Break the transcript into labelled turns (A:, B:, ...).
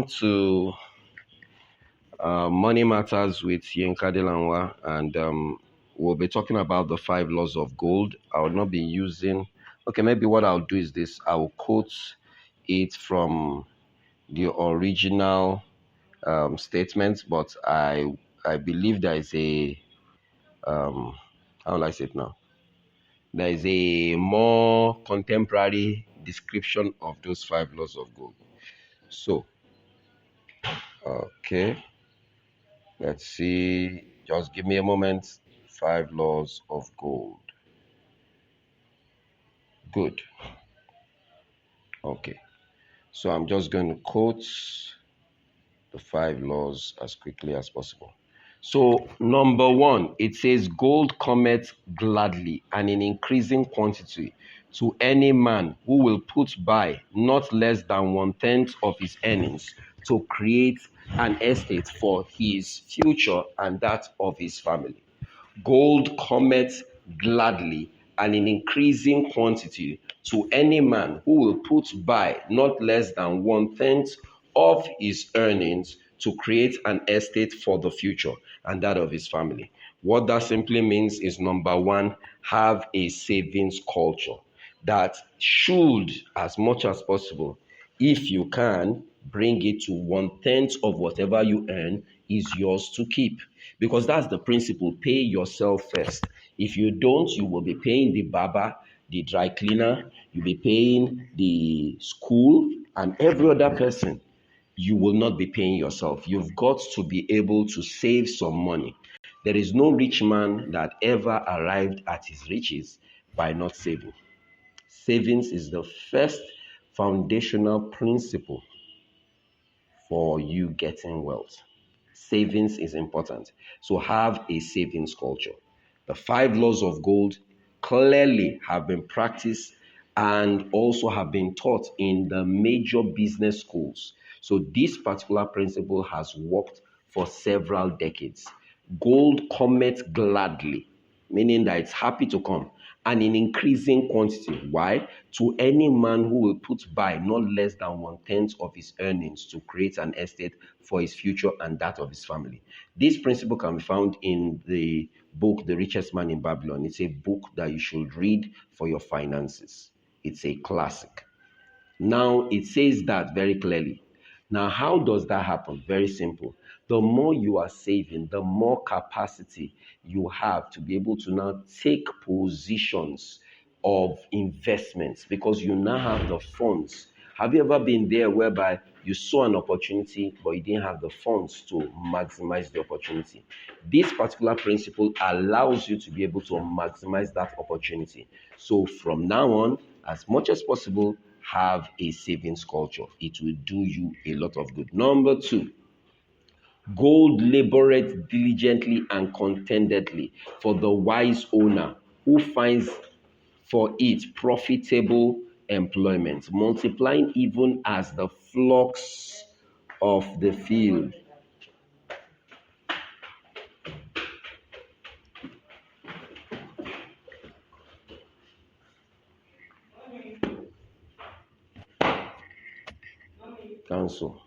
A: Welcome to Money Matters with Yinka Delanwa, and we'll be talking about the 5 laws of gold. I will not be using, okay, maybe what I'll do is this. I will quote it from the original statement, but I believe there is a, how will I say it now? There is a more contemporary description of those 5 laws of gold. So, okay. Let's see. Just give me a moment. 5 laws of gold. Good. Okay. So I'm just going to quote the 5 laws as quickly as possible. So, number 1, it says, gold cometh gladly and in increasing quantity to any man who will put by not less than 1/10 of his earnings to create an estate for his future and that of his family. Gold cometh gladly and in increasing quantity to any man who will put by not less than 1/10 of his earnings to create an estate for the future and that of his family. What that simply means is, number 1, have a savings culture that should, as much as possible, if you can, bring it to 1/10 of whatever you earn is yours to keep. Because that's the principle. Pay yourself first. If you don't, you will be paying the barber, the dry cleaner, you'll be paying the school, and every other person. You will not be paying yourself. You've got to be able to save some money. There is no rich man that ever arrived at his riches by not saving. Savings is the first foundational principle for you getting wealth. Savings is important. So have a savings culture. The 5 laws of gold clearly have been practiced and also have been taught in the major business schools. So this particular principle has worked for several decades. Gold cometh gladly, meaning that it's happy to come, and in increasing quantity. Why? To any man who will put by not less than 1/10 of his earnings to create an estate for his future and that of his family. This principle can be found in the book The Richest Man in Babylon. It's a book that you should read for your finances. It's a classic. Now, it says that very clearly. Now, how does that happen? Very simple. The more you are saving, the more capacity you have to be able to now take positions of investments because you now have the funds. Have you ever been there whereby you saw an opportunity but you didn't have the funds to maximize the opportunity? This particular principle allows you to be able to maximize that opportunity. So from now on, as much as possible, have a savings culture. It will do you a lot of good. Number 2, gold laboreth diligently and contentedly for the wise owner who finds for it profitable employment, multiplying even as the flocks of the field. Cancel.